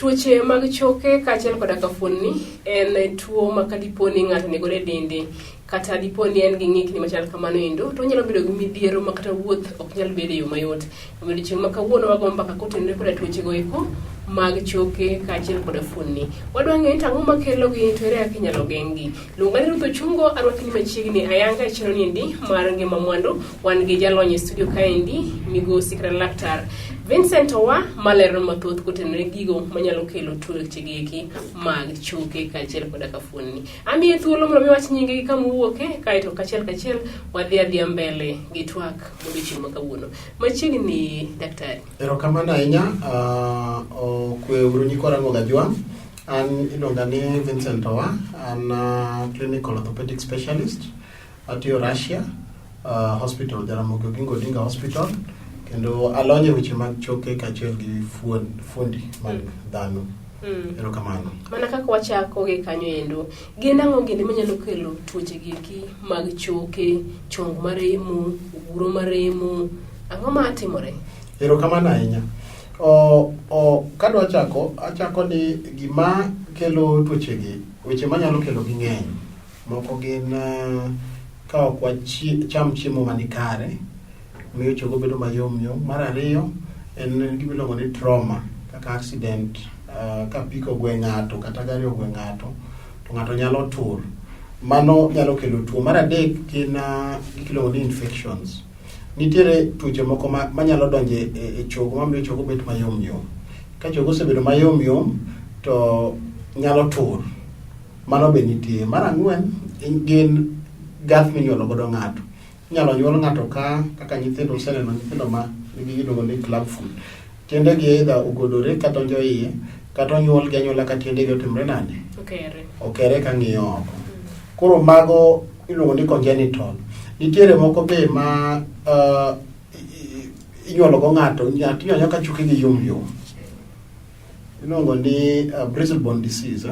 Tuoche mag choke kaachiel koda kafuoni en tuo ma kadiponi ng'ato nigodo e dende kata diponi en gi ng'ikni machal kamano endo to onyalo bedo gi midhiero ma kata wuoth ok nyal bedo e yo mayot. Omiyo chieng' ma kawuono wago mbaka kotenore koda tuoche go eko mag choke kaachiel koda fuoni. Wadwa ng'eyo ni ang'o makelo gi to ere kaka inyalo geng'gi. Luonga ni Ruth Ochungo, arwakni machiegni ayanga e channel niendi mar Ngima Mwandu. Wan gi jalony e studio kaendi migosi kata laktar Vincent Owa malero mathoth kotenore gigo manyalo kelo tuoche gi eki mag choke kaachiel koda kafuoni. Amiye thuolo mondo mi wach nyinge gi kama uwuoke kaeto kachiel wadhi adhiya mbele gi twak odiochieng' ma kawuono. Machiegni daktari. Erokamano ahinya, kwe uru nyikorango gajwa. An iluonga ni Vincent Owa, an clinical orthopedic specialist atiyo Russia hospital, Jaramogi Oginga Odinga Hospital, kendo alonye weche mag choke kaachiel gi fuondi mag dhano. Erokamano. Mana kaka wachako gi kanyo endo, gin ang'o gini manyalo kelo tuoche gi eki mag choke, chong maremo, uguro maremo, ang'o ma timore? Erokamano ahinya. Kadwa achako ni gima kelo tuoche gi, weche manyalo kelo gi ng'eny. Moko gin ka ok wacham chiemo manikare, miyo chogo bedo mayom. Mar ariyo en gima iluongo ni trauma, kaka accident, ka piko ogwe ng'ato kata gari ogwe ng'ato to ng'ato nyalo tur. Mano nyalo kelo tuo. Mar adek gin gikiluongo ni infections. Nitiere tuoche moko manyalo donje e chogo mamiyo chogo bedo mayom. Ka chogo osebedo mayom to nyalo tur. Mano be nitie. Mar ang'wen gin gath minyuolo godo ng'ato. Inyalo nyuol ng'ato kaka nyithindo useneno nyithindo ma iluongo ni club foot. Tiende gi either ogodore kata onjo iye kata onyuol gi anyuola ka tiende gi otimre nade? Okere ka ng'iyo oko. Koro mago iluongo ni congenital. Nitiere moko be ma inyuolo go ng'ato nyinyo ka choke gi yom. Iluongo ni brittle bone disease,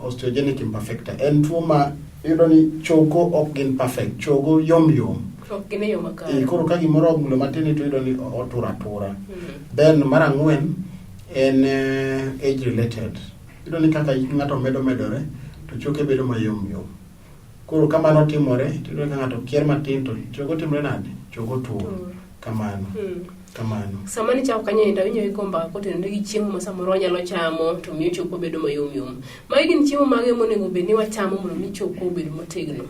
osteogenic imperfecta. En tuo ma iyudo ni chogo ok gin perfect, chogo yom. Ok gin e yo makare. Koro ka gimoro omulo matin to iyudo ni otura. Then mar ang'wen en age related. Iyudo ni kaka ng'ato medore to choke bedo mayom. Koro kamano timore, to iyudo ka ng'ato kier matin to chogo timre nade? Chogo tur. Kamano. Sama ni chako kanyo enda winyo ikomba kotenore gi chiemo ma samoro wanyalo chamo to miyo chogo bedo mayom. Magi gin chiemo mage monego bed ni wachamo mondo mi chogo obed motegno.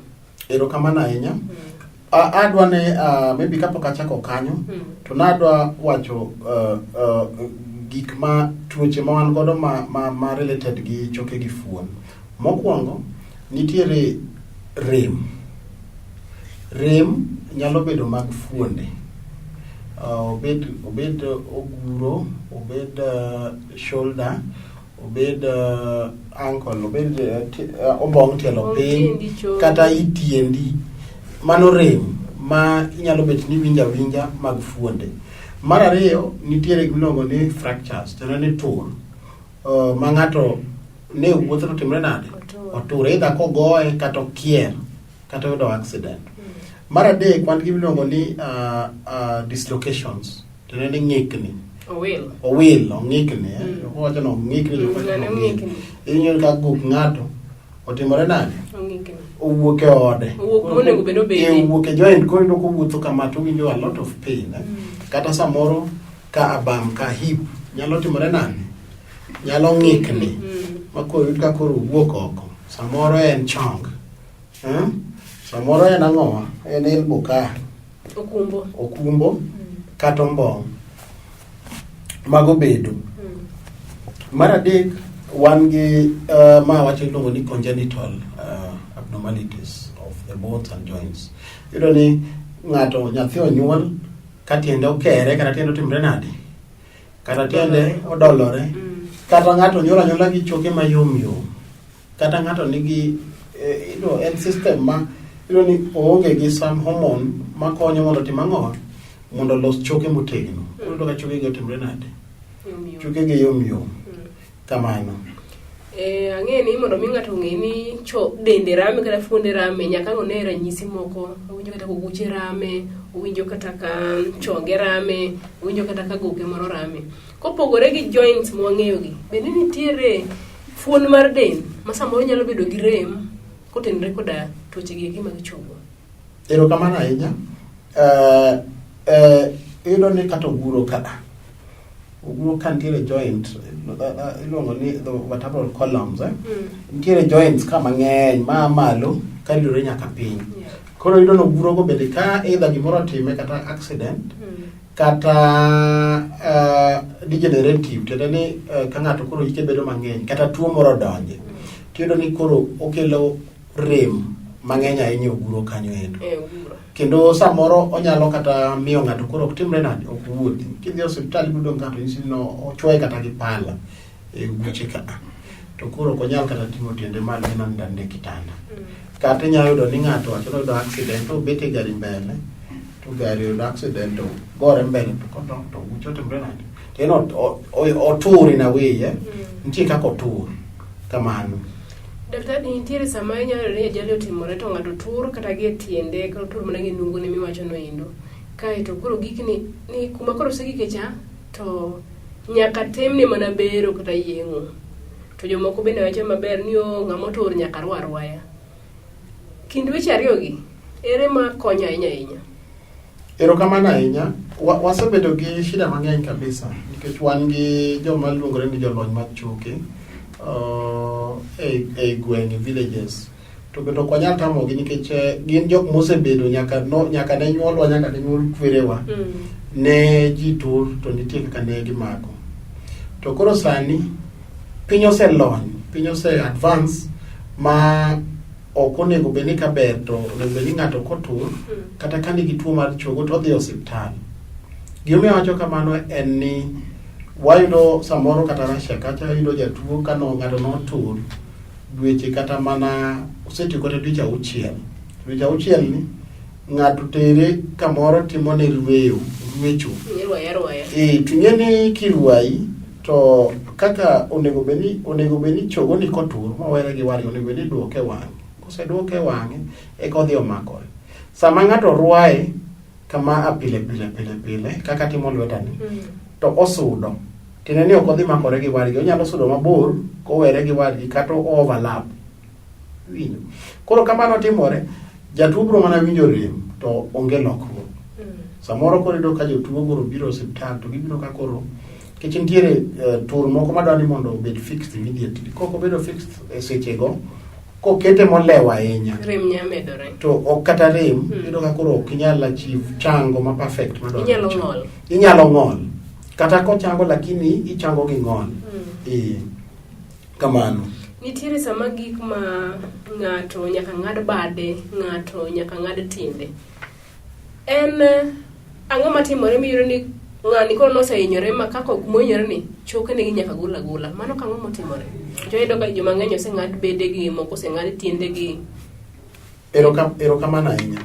Erokamano ahinya. Adwa ne maybe kapok achako kanyo to nadwa wacho gik ma tuoche ma wan godo ma related gi choke gi fuon. Mokwongo nitiere rem nyalo bedo mag fuonde. Obed oguro, obed shoulder, obed ankle, obed ombong tielo piny kata itiendi. Mano rem ma inyalo bet ni winja mag fuonde. Mar ariyo nitiere gimiluongo ni fractures, tena ni tur. Ma ng'ato ne wuotho to timre nade? Otur, either kogoye kata okier kata yudo accident. Mar adek wan gimiluongo ni dislocations, tena ni ng'ikni. Owil, ong'ikni. Owacho no ng'ikni. Inyo ka guk ng'ato otimore nade? Owuok e ode. Owuok e joint koro ino kowuotho kama to winjo a lot of pain. Kata samoro ka abam ka hip nyalo timore nade? Nyalo ng'ikni. Makoro yud ka koro wuok oko. Samoro en chong. Samoro en ang'owa? En elbow ka. Okumbo. Kata ombong. Mago bedo. Mar adek wan gi ma wacho iluongo ni congenital abnormalities of the bones and joints. Iyudo ni ng'ato nyathi onyuol ka tiende okere kata tiende otimre nade? Kata tiende odolore. Kata ng'ato nyuol anyuola gi choke mayom. Kata ng'ato nigi en system ma iyudo ni oonge gi some hormone makonyo mondo tim ang'owa? Mondo los choke motegno. Iyudo ka choke gi otimre nade? Choke gi yom. Kamano. Ang'e ni mondo mi ng'ato ng'e ni dende rame kata fuonde rame nyaka ng'one ranyisi moko. Owinjo kata koguche rame, owinjo kata ka chonge rame, owinjo kata ka goke moro rame. kopogore gi joints mwang'eyo gi, bende nitiere fuon mar del ma samoro nyalo bedo gi rem kotenore koda tuoche gi mag chogo. Erokamano ahinya. Iyudo ni kata oguro ka nitiere joint iluongo ni the vertebral columns nitiere joints ka mang'eny ma malo ka ridore nyaka piny. Koro iyudo ni oguro go bende ka either gimoro otime kata accident kata degenerative, tiende ni ka ng'ato koro ike bedo mang'eny kata tuo moro donje, tiyudo ni koro okelo rem mang'eny ahinya oguro kanyo endo. Kendo samoro onyalo kata miyo ng'ato koro ok timre nade, ok wuothi. Kidhi e osiptal ibudo ng'ato nyisi no ochuoye kata gi pala e buche ka. To koro ok onyal kata ting'o tiende malo ni ndande kitanda. Kata inyalo yudo ni ng'ato achano yudo accident to bete gari mbele, to gari yudo accident to gore mbele to kodok to buche otimre nade. Teno otur in a way, nitie kaka otur kamano. Daktari, nitiere sama inyalo ni ajali otimore to ng'ato tur kata gi tiende kata tur mana gi nungu ne miwacho no endo. Kae to koro gikni ni kuma koro segike cha to nyaka temne mana bero kata yeng'o. To jomoko bende wacho maber ni ng'ama otur nyaka rwaya. Kind weche ariyo gi ere ma konyo ahinya. Erokamano ahinya. Wasebedo gi shida mang'eny kabisa nikech wan gi joma luongore ni jolony mag choke gwenge villages. To bedo ko nyal tamogi nikech gin jok mosebedo nyaka ne nyuolwa nyaka ne nyuol kwerewa ne ji tur to nitie kaka ne gimako. To koro sani piny oselony, piny ose advance ma ok onego beni ka ber to onego beni ng'ato kotur kata ka nigi tuo mar chogo to odhi e osiptal. Gimomiyo wacho kamano en ni wayudo samoro kata Russia kacha yudo jatuo ka ng'ato notur dweche kata mana osetieko kata dweche 6. Dweche 6 ni ng'ato tere kamoro timone rwecho. Tung'eni kirwayi to kaka onego beni chogo ni kotur mawere gi wari onego beni duoke wang'e. Koseduoke wang'e eka odhi omakore. Sama ng'ato rwaye kama pile kaka timo lwetani to osudo. Tiende ni ok odhi makore gi wargi, onyalo sudo mabor kowere gi wargi kata overlap. Winjo. Koro kamano timore, jatuo biro mana winjo rem to onge lokruok. Samoro koro iyudo ka jotuo koro biro osiptal to gibiro ka koro kech nitiere tur moko madwani mondo obed fixed immediately. Koko bedo fixed e sechego kokete molewa ahinya. Rem nyamedore. To ok kata rem, iyudo ka koro ok inyal achieve chango ma perfect madwani. Inyalo ng'ol. Kata ko chango lakini ichango gi ng'ol. Kamano. Nitiere sama gik ma ng'ato nyaka ng'ad bade, ng'ato nyaka ng'ad tiende. En ang'o matimore miyudo ni ng'ani koro nosehinyore ma kako kumonyore ni choke ne nyaka gula. Mano kang'o motimore? Joyudo ka joma ng'eny oseng'ad bede gi moko oseng'ad tiende gi. Erokamano ahinya.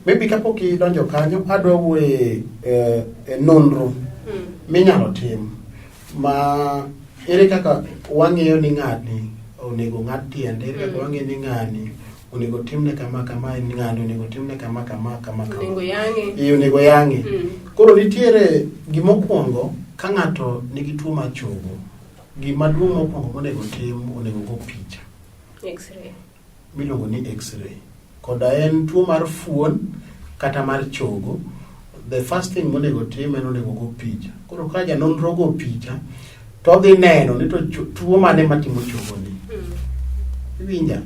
Maybe kapok idonjo kanyo adwa wuoye nonro minyalo tim ma ere kaka wang'eyo ni ng'ani onego ng'ad tiende, ere kaka wang'eyo ni ng'ani onego timne kama ng'ani onego timne kama onego yang'e. Koro nitiere gimokwongo ka ng'ato nigi tuo mar chogo, gima duong' mokwongo monego tim onego go picha X-ray miluongo ni X-ray. Koda en tuo mar fuon kata mar chogo, the first thing monego tim en onego go picha. Koro ka janonro go picha to dhi neno ni to tuo mane matimo chogo ni. Winja,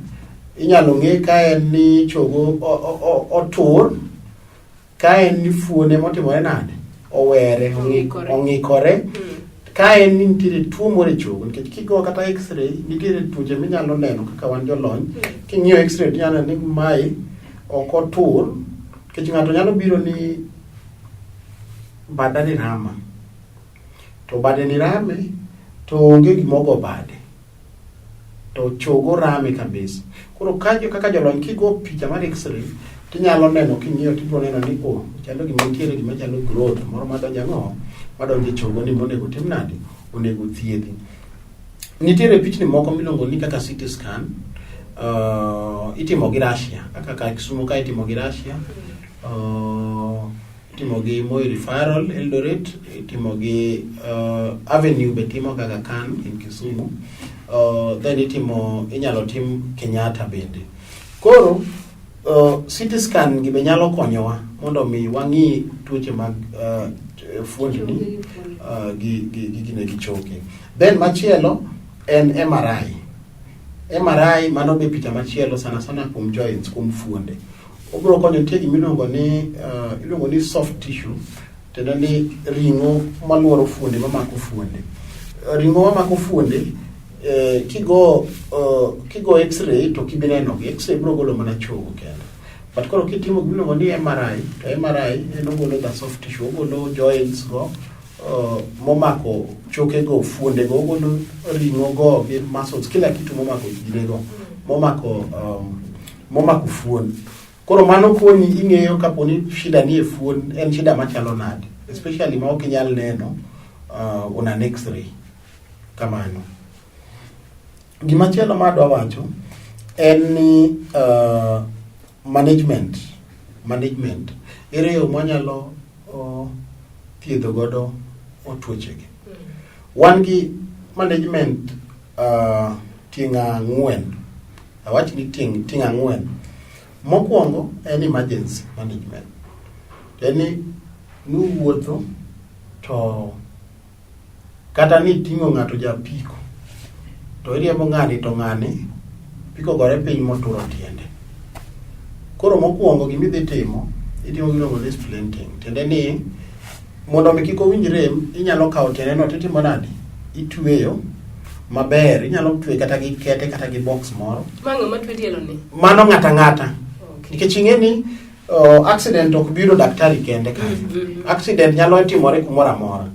inyalo ng'e ka en ni chogo otur, ka en ni fuone motimore nade, owere, ong'ikore, ka en ni nitiere tuo moro chogo, nikech kigo kata X-ray nitiere tuoche minyalo neno kaka wan jolony. King'iyo X-ray tinyalo ni mae ok otur, nikech ng'ato nyalo biro ni bada ni rama, to bade ni rame to onge gimogo bade, to chogo rame kabisa. Koro kaka jolony kigo picha mar X-ray tinyalo neno, king'iyo tibiro neno ni chalo gima nitiere gima chalo growth moro madonjo e chogo ni monego tim nade, onego thiedhi. Nitiere pichni moko miluongo ni kaka CT scan, itimo gi Russia, kaka Kisumu ka itimo gi Russia, itimo gi Moi Referral Eldoret, itimo gi Avenue be timo kaka kan in Kisumu, then inyalo tim Kenyatta bende. Koro CT scan gi be nyalo konyowa mondo mi wang'i tuoche mag fuondni gi choke. Then machielo en MRI mano be picha machielo sana kuom joints, kuom fuonde. Obiro konyo nitie gimiluongo ni soft tissue, tendo ni ring'o maluoro fuonde mamako fuonde. Ring'o mamako fuonde kigo x-ray to kibineno gi x-ray biro golo mana chogo kende. But koro kitimo gimiluongo ni MRI, to MRI en ogolo the soft tissue, ogolo joints go momako choke go, fuonde go, ogolo ring'o go gi muscles, kila kitu momako gidego, momako fuon. Koro mano konyi ing'eyo kaponi shida ni e fuon en shida machalo nade, especially ma ok inyal neno una x-ray kamano. Gimachielo ma adwa wacho en ni management ere yo mwanyalo thiedho godo tuochegi. Wan gi management tieng' ang'wen, awach ni tieng' ang'wen. Mokwongo en emergency management. Yani nuwuotho to kata ni ting'o ng'ato japiko to iriembo ng'ani to ng'ani piko gore piny moturo tiende. Koro mokwongo gimidhi timo, itimo gino ni splinting. Tiende ni mondo mi kik owinj rem, inyalo kawo tiende no titimo nade? Itweyo maber, inyalo twe kata gi kete kata gi box moro. Mango matwe tielo ni. Mano ng'ata. Nikech ing'eni accident ok biro daktari kende kanyo. Accident nyalo timore kumoro amora.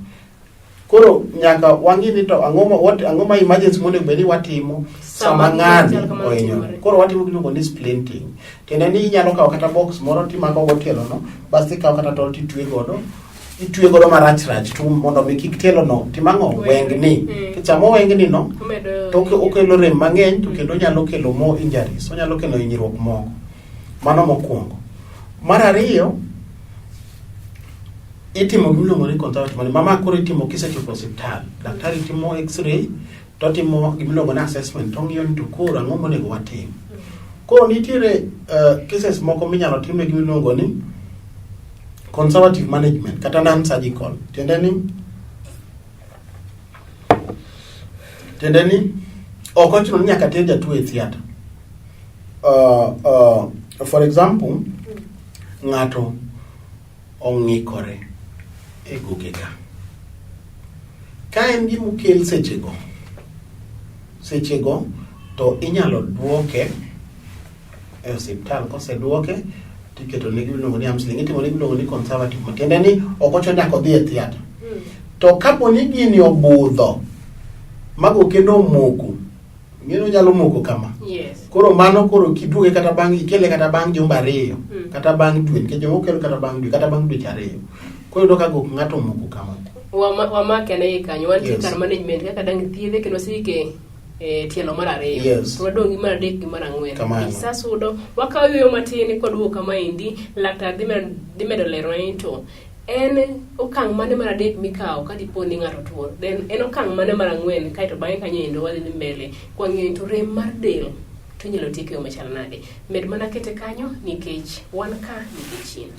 Koro nyaka wang'ini to ang'o ma emergency mondo bedi watimo sama ng'ani ohinyore. Koro watimo gino ni splinting. Tiende ni inyalo kawo kata box moro timako go tielo no, basta ikawo kata tol titwe godo marach tu mondo mi kik tielo no timang'o wengni. Kichamo wengni no to okelo rem mang'eny, to kendo nyalo kelo more injuries, onyalo kelo hinyruok moko. Mano mokwongo. Mar ariyo, itimo gimiluongo ni conservative. Mama koro itimo kisechopo osiptal, daktari timo x-ray, to timo gimiluongo ni assessment, to ng'iyo ni to koro ang'o monego watim. Koro nitiere cases moko minyalo time gimiluongo ni conservative management kata non-surgical. Tiende ni ok ochuno ni nyaka ter jatuo e theatre. For example, ng'ato ong'ikore e goke ka en gima okel sechego to inyalo duoke e osiptal. Koseduoke tiketo ne gimiluongo ni amsling, itimo ne gimiluongo ni conservative. Tiende ni ok ochuno nyaka odhi e theatre. To kapo ni gini obudho mago kendo moko, ng'eno nyalo moko kama. Yes. Koro mano kiduoge kata ikele kata bang' jumbe 2 kata bang' dwe, nikech jomoko kelo kata bang' dwe kata bang' dweche 2. Koro yudo ka ng'ato moko kama. Wamake ne kanyo wan kar management kaka dang' thiedhe kendo sike tielo mar 2. Yes. To wadong' gi mar 3 gi mar 4. Kisa sudo wakawo yo matin kod wuok kama indi, laktar dhi medo lero ni to en okang' mane mar 3 mikawo ka dipo ni ng'ato tuo, then en okang' mane mar 4 kaito bang'e kanyo endo wadhi mbele kwa ng'eyo to rem mar del to inyalo tiek yo machal nade. Med mana kete kanyo nikech wan ka nikech chien.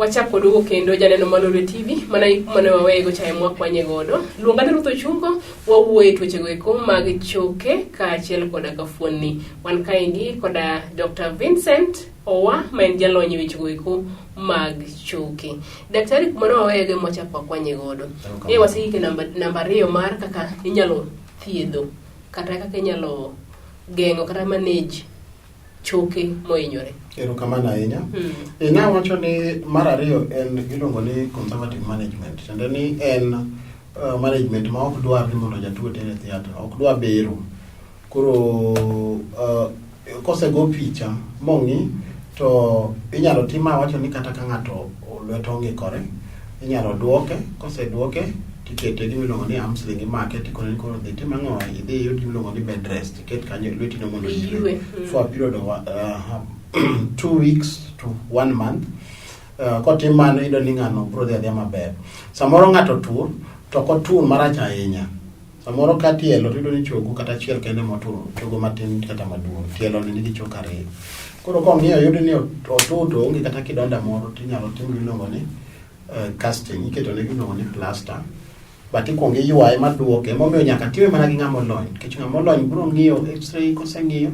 Wachako dugo kendo janeno Manolwe TV, mana wawego chae mwakwanye godo. Luongane Ruth Ochungo, wawuoye tuoche goeko mag choke kaachiel koda kafuonni. Wan kaendi koda Dr. Vincent Owa, ma en jalony weche goeko mag choke. Daktari kumano wawege mwachako wakwanye godo. Wasiki namba 2 mar kaka inyalo thiedho kata kaka inyalo geng'o kata manage choke mohinyore. Erokamano ahinya. Nawacho ni mar 2 en iluongo ni conservative management. Tiende ni en management ma ok dwar ni mondo jatuo tere theatre, ok dwar bero. Koro kosego picha mong'i to inyalo tim, wacho ni kata ka ng'ato lweto ong'ikore inyalo duoke, koseduoke tikete gimiluongo ni arm sling imake tikone ni koro dhi timang'o idhi yud gimiluongo ni bed rest tiket kanyo lweti no mondo oyue for a period of 2 weeks to 1 month. Kotim mano iyudo ni ng'ano biro dhi adhiya maber. Samoro ng'ato tur to kotur marach ahinya, samoro ka tielo tiyudo ni chogo kata achiel kende motur, chogo matin kata maduong', tielo ni nigi chok ariyo. Koro kong'iyo yudo ni otur to onge kata kidonda moro tinyalo tim gimiluongo ni casting, iketo ne gimiluongo ni plaster, but ikuongo iywaye maduoke. Momiyo nyaka time mana gi ng'ama olony, nikech ng'ama olony biro ng'iyo x-ray, koseng'iyo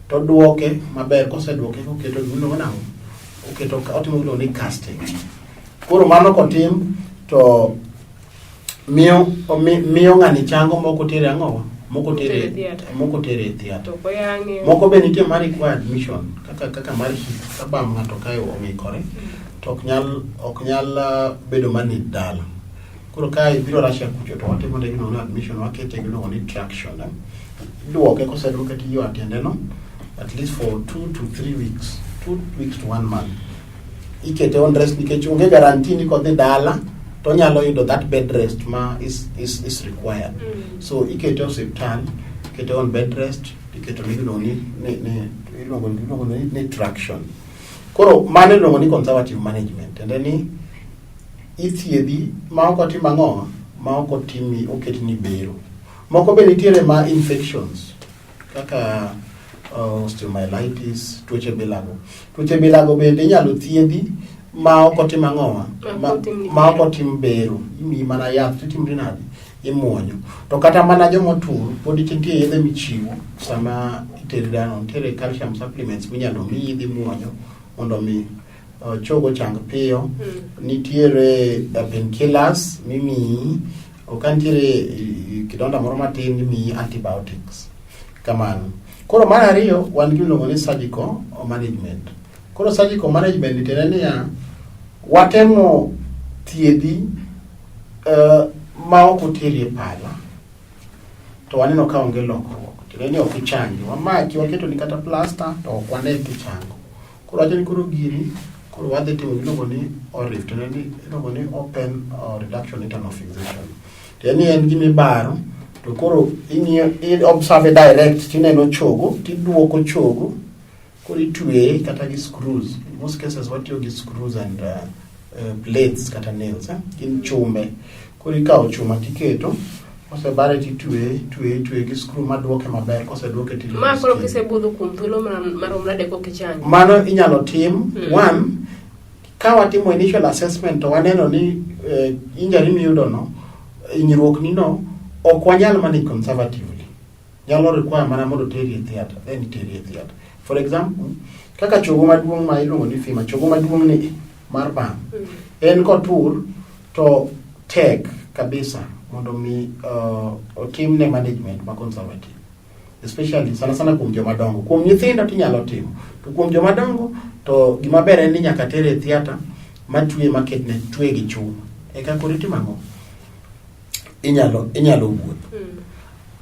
to duoke maber, koseduoke koketo gimiluongo nang'o, oketo otimo gimiluongo ni casting. Koro mano kotim to miyo ng'ani chango moko tere ang'o, moko tere e theatre. Moko be nitie ma require admission kaka mar hit sabam ng'ato kae ong'ikore to ok nyal bedo mani dala. Koro kae biro Russia kucho to watimo ne gino admission, wakete gino ni traction. Duoke koseduoke tiyo atiende no at least for 2 to 3 weeks, 2 weeks to 1 month. Ikete on rest nikech onge guarantee ni kodhi dala to nyalo yudo that bed rest ma is required. So ikete hospital, ikete on bed rest, ikete ni traction. Koro mano iluongo ni conservative management. And then ithiedhi ma ok otim ang'o, ma ok otimi oketi ni bero. Moko be nitiere ma infections kaka osteomyelitis, tuoche bilago. Tuoche bilago bende inyalo thiedhi ma ok otim ang'o, ma ok otim bero. Imi mana yath titimri nadi, imuonyo. To kata mana jomotur pod nitie yedhe michiwo sama iteri dano, nitiere calcium supplements minyalo miyi dhi muonyo mondo mi chogo chang piyo. Nitiere painkillers mimiyi, ok nitiere kidonda moro matin mimiyi antibiotics kamano. Koro mar ariyo wan giluongo ni surgical management. Koro surgical management nitiere niya, watemo thiedhi ma ok oteri e pala to waneno ka onge lokruok. Nitiere ni ok ichangi, wamaki waketo ni kata plaster to ok wane kichango. Koro wacho ni koro gini koro wadhi timo giluongo ni ORIF, to iluongo ni open reduction internal fixation. Tieni en gimibaro to koro observe direct, tineno chogo, tiduoko chogo, koro itweye kata gi screws. In most cases watiyo gi screws and blades kata nails, in chumbe. Koro ikawo chuma tiketo, kosebare titweye gi screw maduoke maber, koseduoke tiluoko. Ma koro kisebudho kuom thuolo marom nade kokichangi? Mano inyalo tim. One, ka watimo initial assessment to waneno ni injury miyudo no, hinyruok ni no, ok wanyal manage conservatively. Nyalo require mana mondo teri e theatre, then teri e theatre. For example, kaka chogo maduong' ma iluongo ni fima, chogo maduong' ni mar bam, en kotur to tek kabisa mondo mi otim ne management ma conservative. Especially sana kuom joma dongo. Kuom nyithindo tinyalo timo. To kuom joma dongo to gima ber en ni nyaka tere e theatre matwe maketne twe gi chuma. Eka koro timang'o, inyalo wuoth.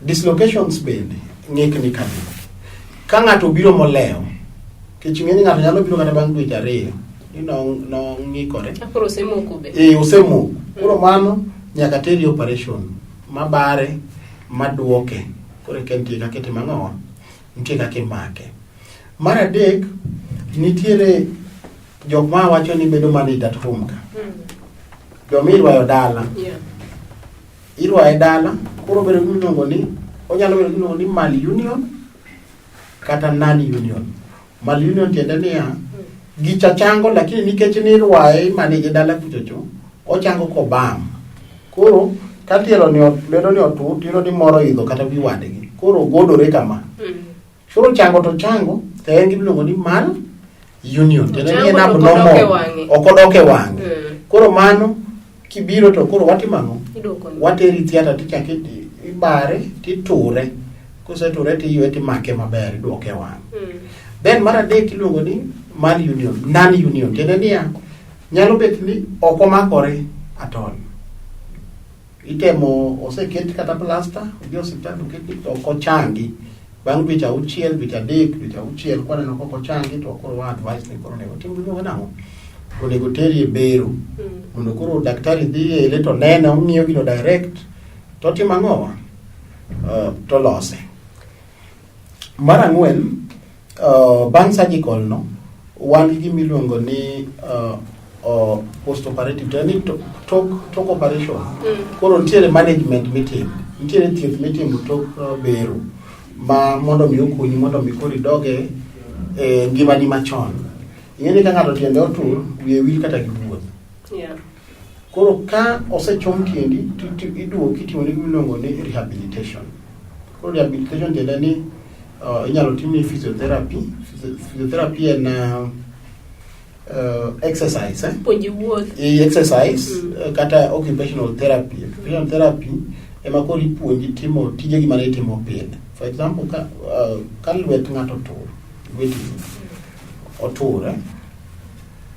Dislocations bende ng'ikni kabisa. Ka ng'ato biro molewo, kech ng'eni ng'ato nyalo biro kata bang' dweche ariyo, ni no ng'ikore. Koro osemoko be. Osemoko. Koro mano nyaka teri operation mabare maduoke. Koro nitie kaka itimang'o, nitie kaka imake. Mar adek, nitiere jok ma wacho ni bedo managed at home ka. Joma irwayo dala. Irwaye dala, koro bedo giluongo ni, onyalo bedo giluongo ni malunion kata non-union. Malunion tiende niya, gicha chango lakini nikech ni irwaye manage dala kuchocho, ochango kobam. Koro katielo ni bedo ni otur, tiro ni moro idho kata wi wadgi. Koro godore kama. Koro chango to chango, to en giluongo ni mal union. Tiende ni en abnormal, okodoke wang'e. Koro mano kibiro to koro watimang'o, wateri theatre tichake ibare titure, koseture tiywe timake maber iduoke wang'e. Then mar adek iluongo ni mal union, non-union. Tiende niya, nyalo bet ni ok omakore at all. Itemo oseket kata plaster, odhi osiptal oketi to ok ochangi. Bang' dweche auchiel, dweche adek, dweche auchiel kwaneno kok ochangi to koro wa advice ni koro nego tim giluongo nang'o, onego teri e bero mondo koro daktari dhi e ile to nene ong'iyo gino direct to timo ang'owa to lose. Mar ang'wen, bang' surgical no wan gi gimiluongo ni post operative training tok operation. Koro nitiere management mitimo, nitiere thieth mitimo tok bero ma mondo mi okonyi mondo mi koro idoge ngimani machon. Ing'eni ka ng'ato tiende otur, wiye wil kata gi wuoth. Koro ka osechom tiendi iduogo itimo ni gimiluongo ni rehabilitation. Koro rehabilitation tiende ni inyalo timni physiotherapy. Physiotherapy en exercise puonji wuoth exercise kata occupational therapy. Occupational therapy ema koro ipuonji timo tije gi mane itimo pile. For example, ka lwet ng'ato otur, lweti otur,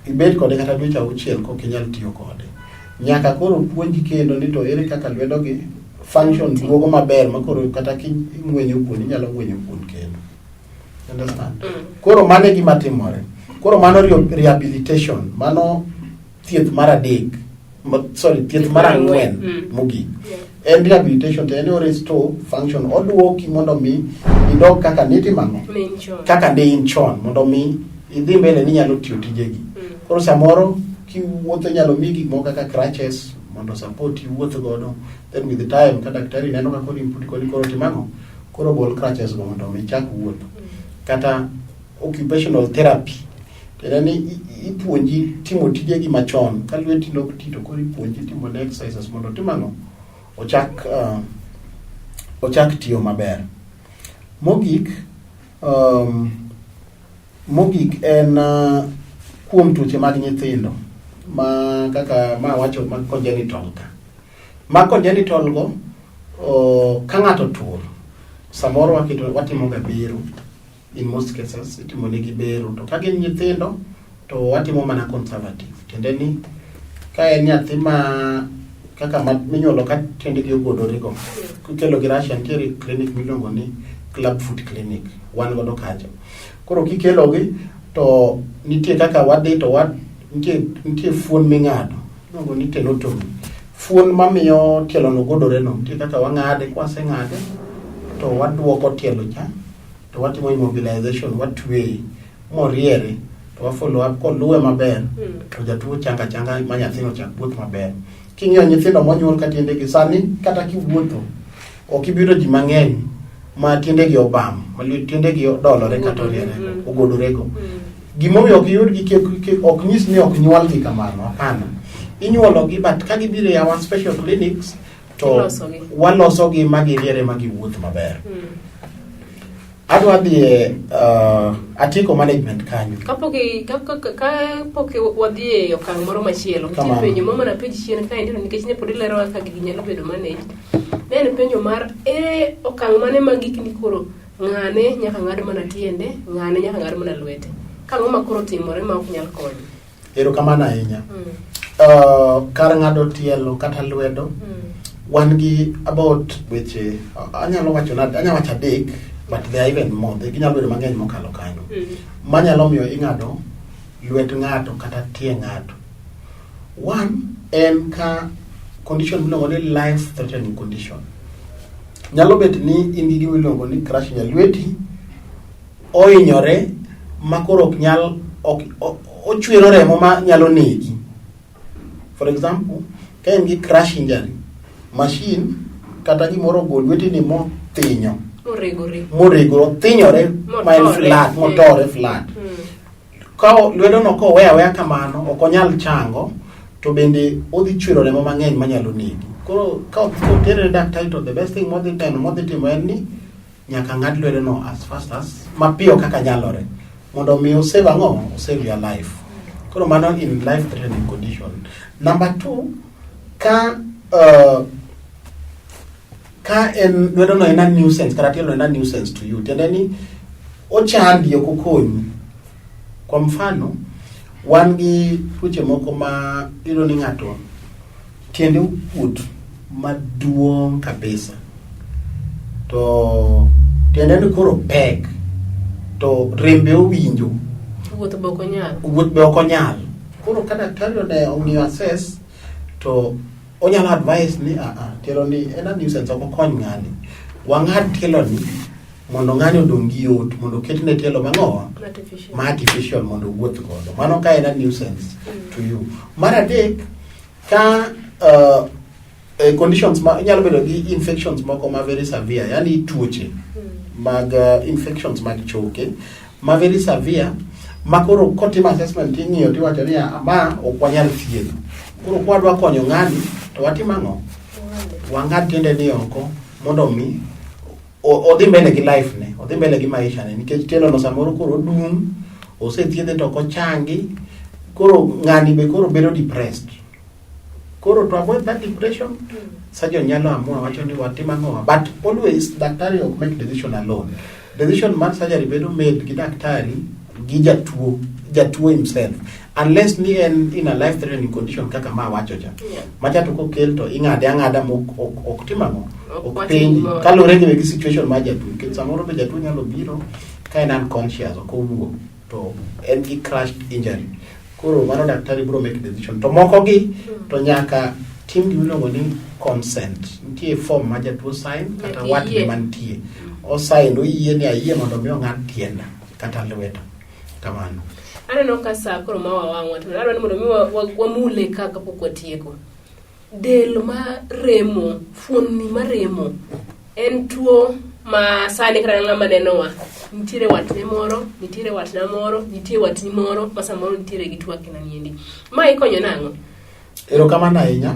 ibed kode kata dweche auchiel kok inyal tiyo kode. Nyaka koro puonji kendo ni to ere kaka lwedogi function duogo maber ma koro kata king'wenyo kuon inyalo ng'wenyo kuon kendo. Understand? Koro mano e gima timore. Koro mano rehabilitation, mano thieth mar adek, thieth mar ang'wen mogik. En rehabilitation to en restore function, oduoki mondo mi idog kaka nitimo ang'o, kaka ne in chon, mondo mi idhi mbele ni nyalo tiyo tijegi. Koro samoro kiwuotho nyalo mi gik moko kaka crutches mondo support wuoth godo, then with the time ka daktari neno ka koro input koro timang'o, koro bol crutches go mondo mi chak wuotho. Kata occupational therapy, ni ipuonji timo tijegi machon, ka lweti nok ti to koro ipuonji timo exercises mondo timang'o ochak tiyo maber. Mogik en kuom tuoche mag nyithindo ma kaka ma wacho mag congenital ka. Ma congenital go ka ng'ato tur, samoro watimo ga bero. In most cases itimo negi bero, to ka gin nyithindo to watimo mana conservative. Tiende ni ka en nyathi ma kaka minyuolo ka tiende gi ogodore go, kikelo gi Russia nitiere clinic miluongo ni Club Foot Clinic, wan godo kacho. Koro kikelo gi to nitie kaka wadhi to nitie fuon ming'ado, miluongo ni tenotomy. Fuon mamiyo tielo no godore no, nitie kaka wang'ade, kwaseng'ade to waduoko tielo cha, to watimo immobilization, watweye moriere, to wa follow up koluwe maber, to jatuo changa ma nyathino chak wuoth maber. King'iyo nyithindo monyuol ka tiendegi sani kata kiwuotho ok ibiro ji mang'eny ma tiendegi obam, ma tiendegi dolore kata oriere ogodorego. Gimomiyo ok yudgi ok nyis ni ok nyuolgi kamano, hapana. Inyuologi but ka gibiro e our special clinics to walosogi magiriere magiwuoth maber. Adwa dhi e atieko management kanyo. Kapok wadhi e okang' moro machielo, nitie penjo moro mana penjo chien kae ndiro nikech ne pod ilero kaka gigi nyalo bedo managed. Ne en penjo mar okang' mane magikni koro ng'ane nyaka ng'ad mana tiende, ng'ane nyaka ng'ad mana lwete. Kang'o ma koro timore ma ok nyal konyo. Erokamano ahinya. Kar ng'ado tielo kata lwedo, wan gi about weche anyalo wacho adek, but there are even more. Ginyalo bedo mang'eny mokalo kanyo. Manyalo miyo ing'ado lwet ng'ato kata tie ng'ato. One en ka condition miluongo ni life threatening condition. Nyalo bet ni in gi gima iluongo ni crush lweti ohinyore ma koro ok nyal ochwero remo ma nyalo negi. For example, ka in gi crush injury, machine kata gimoro go lweti ni mo thinyo moregore thinyore ma en flat, motore flat. Ka lwedo no ko weya kamano ok onyal chango, to bende odhi chwero remo mang'eny manyalo negi. Koro ka otere daktari to the best thing modhi timo en ni nyaka ng'ad lwedo no as fast as mapiyo kaka nyalore, mondo mi osave your life. Koro mano in life threatening condition. Number 2, ka en lwedo no en a nuisance, kata tielo en a nuisance to you, tiende ni ochandi ok okonyi. Kwa mfano, wan gi tuoche moko ma ilo ni ng'ato tiende ukuot maduong' kabisa, to tiende ni koro pek, to rembe owinjo, wuoth be ok onyal. koro ka daktari ong'iyo assess to onyalo advice ni tielo ni en a nuisance ok okony ng'ani, wang'ad tielo ni mondo ng'ani odong' gi yot mondo ketne tielo mang'owa ma artificial mondo wuoth godo. Mano ka en a nuisance to you. Mar adek, ka conditions ma nyalo bedo gi infections moko ma very severe, yani tuoche mag infections mag choke ma very severe, ma koro kotim assessment ing'iyo tiwacho ni ma ok wanyal thiedho. Koro kwadwa konyo ng'ani to watim ang'o? Wang'ad tiende ni oko mondo mi odhi mbele gi life ne, odhi mbele gi maisha ne, nikech tielo no samoro koro dung', osethiedhe to kochangi, koro ng'ani be koro bedo depressed. Koro to avoid that depression, surgeon nyalo amua wacho ni watim ang'o, but always daktari ok make decision alone. Decision mar surgery bedo made gi daktari gi jatuo himself, unless ni en in a life threatening condition kaka ma wacho cha. Macha to kokel to ing'ade ang'ada ok tim ang'o, ok piny kalore gi situation ma jatuo, nikech samoro be jatuo nyalo biro ka en unconscious ok owuok to en gi crushed injury. Koro mano daktari bro make decision. To moko gi to nyaka tim giluongo ni consent. Nitie form ma jatuo sign kata wat ni mantie. O sign oyie ni ayie mondo mi ong'ad tienda kata lweta. Kamano. Aneno ka sa koro ma wawang'o to adwaro ni mondo mi wamule kaka pok watieko. Del ma remo, fuonni ma remo en tuo ma sani kata ng'ama nenowa. Nitiere watne moro, nitiere watna moro, nitiere watni moro, ma samoro nitiere gi tuo kina niendi. Ma ikonyo nang'o? Erokamano ahinya.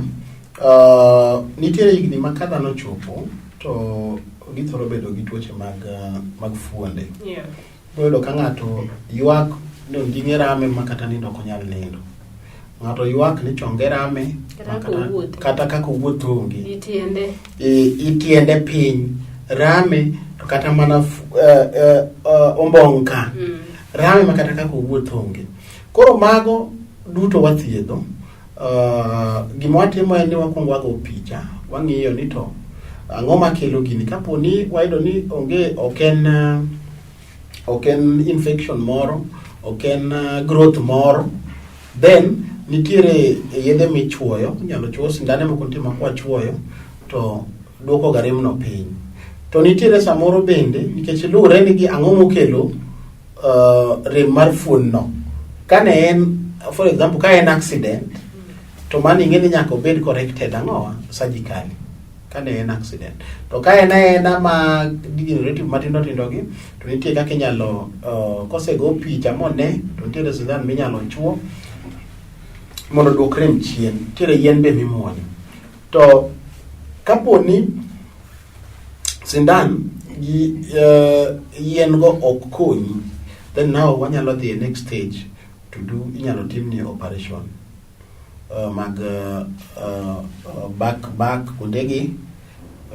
Nitiere higni ma ka dhano chopo to githoro bedo gi tuoche mag fuonde. Yeah. Boyudo ka ng'ato ywak ni onding'e rame ma kata nindo ok onyal nindo. Ng'ato ywak ni chonge rame kata kaka owuotho onge. Itiende piny rame to kata mana ombong' ka rame ma kata kaka owuotho onge. Koro mago duto wathiedho. Gima watimo en ni wakwongo wago picha, wang'iyo ni to ang'o makelo gini. Kapo ni wayudo ni onge ok en infection moro, ok en growth moro, then nitiere yedhe michuoyo, nyalo chuo sindane moko nitie ma kwachuoyo to duoko ga remno piny. To nitiere samoro bende nikech luwore ni gi ang'o mokelo rem mar fuonno. Kane en, for example, ka en accident to mano ing'e ni nyaka obed corrected ang'owa surgically kane en accident. To ka en ma degenerative matindo gi to nitie kaka inyalo kosego picha mone to nitiere sindan minyalo chuo mondo duok rem chien. Nitiere yien be mimuonyo. To kapo ni sindan yien go ok konyi, then now wanyalo dhi next stage to do, inyalo tim ni operation mag back kundegi,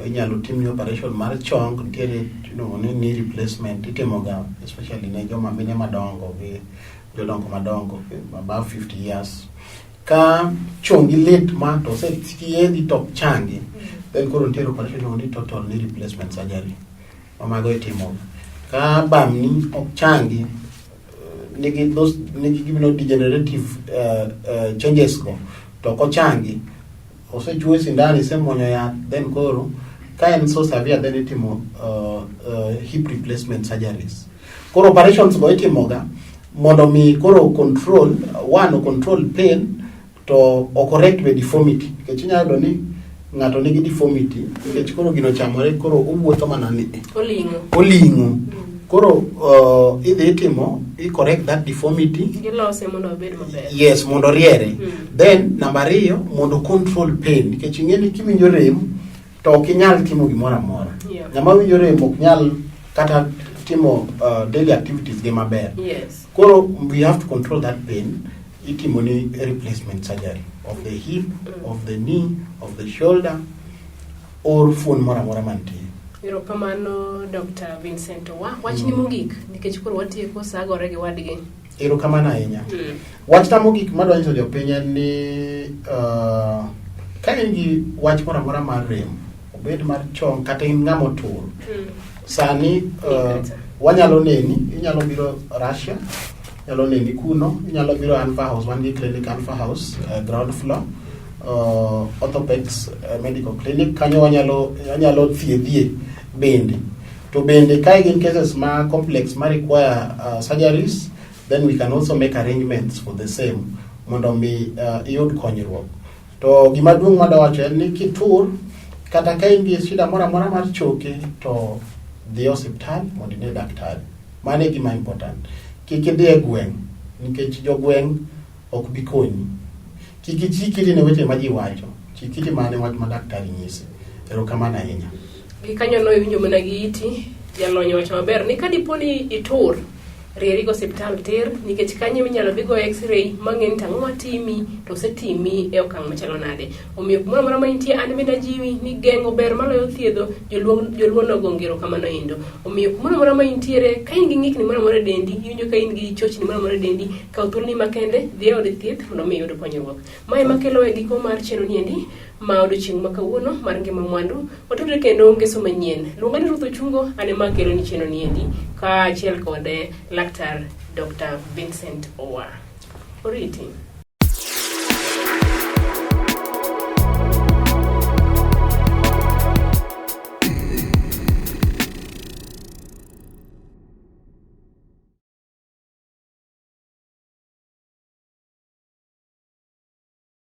inyalo tim ni operation mar chong, nitiere knee replacement itimoga especially ne joma mine madongo gi jodongo madongo above 50 years. Ka chongi lit ma to sethiedhi to changi, then koro nitiere operation ni total knee replacement surgery. Mago itimo. Ka bamni ok changi, nigi gimino degenerative changes go to ko changi, osechuo sindani semuonyo yath, then koro ka en so severe then itimo hip replacement surgeries. Koro operations go itimoga mondo mi koro control pain to o correct the deformity. Nikech inyalo ni ng'ato nigi deformity, nikech koro gino chamore, koro owuotho mana ni oling'o. Koro idhi itimo, correct that deformity. Gilose mondo obed maber. Yes, mondo riere. Then number 2, mondo control pain. Nikech ing'eni kiwinjo rem to ok inyal timo gimoro amora. Ng'ama winjo rem ok nyal kata timo daily activities gi maber. Yes. Koro we have to control that pain. Itimo ni replacement surgery of the hip, of the knee, of the shoulder, or fuon mora mantie. Erokamano Dr. Vincent wachni mogik nikech koro watieko sagore gi wadgi. Erokamano ahinya. Wachna mogik madwa nyiso jopiny en ni ka in gi wach moro amora mar rem, obed mar chong kata in ng'ama otur, sani wanyalo neni, inyalo biro Russia, nyalo neni kuno, inyalo biro Alpha House, wan gi clinic Alpha House, ground floor, orthopex medical clinic, kanyo wanyalo thiedhie bende. To bende kai gin cases ma complex ma require surgeries, then we can also make arrangements for the same mondo mi iyud konyruok. To gima duong' madawacho en ni kitur kata ka in gi shida moro amora mar choke to dhi osiptal mondo ine daktari. Mano e gima important. Kik idhi e gweng' nikech jogweng' ok bi konyi. Kik ichikri ne weche ma ji wacho. Chikri mane wach ma daktari nyisi. Erokamano ahinya. Gi kanyo no iwinjo mana gi iti, jalony wacho maber ni kadiponi itur rieri go hospital ter nikech kanyo inyalo dhi go x-ray mang'eni tang'o matimi to osetimi e okang' machalo nade. Omiyo kumoro amora ma intie an bende ajiwi ni geng'o ber maloyo thiedho, joluon ogongero kamano endo. Omiyo kumoro amora ma intiere ka in gi ng'ikni moro amora e dendi, iwinjo ka in gi chochni moro amora e dendi, kaw thuoloni makende dhi e od thieth mondo mi iyud konyruok. Mae makelo e giko mar chenro ni endi ma odiochieng' ma kawuono mar ngima mwandu watudre kendo ngeso manyien. Luonga ni Ruth Ochungo, ane makelo ni chenro ni endi ka achiel kode Laktar Dr. Vincent Owa. Oriti.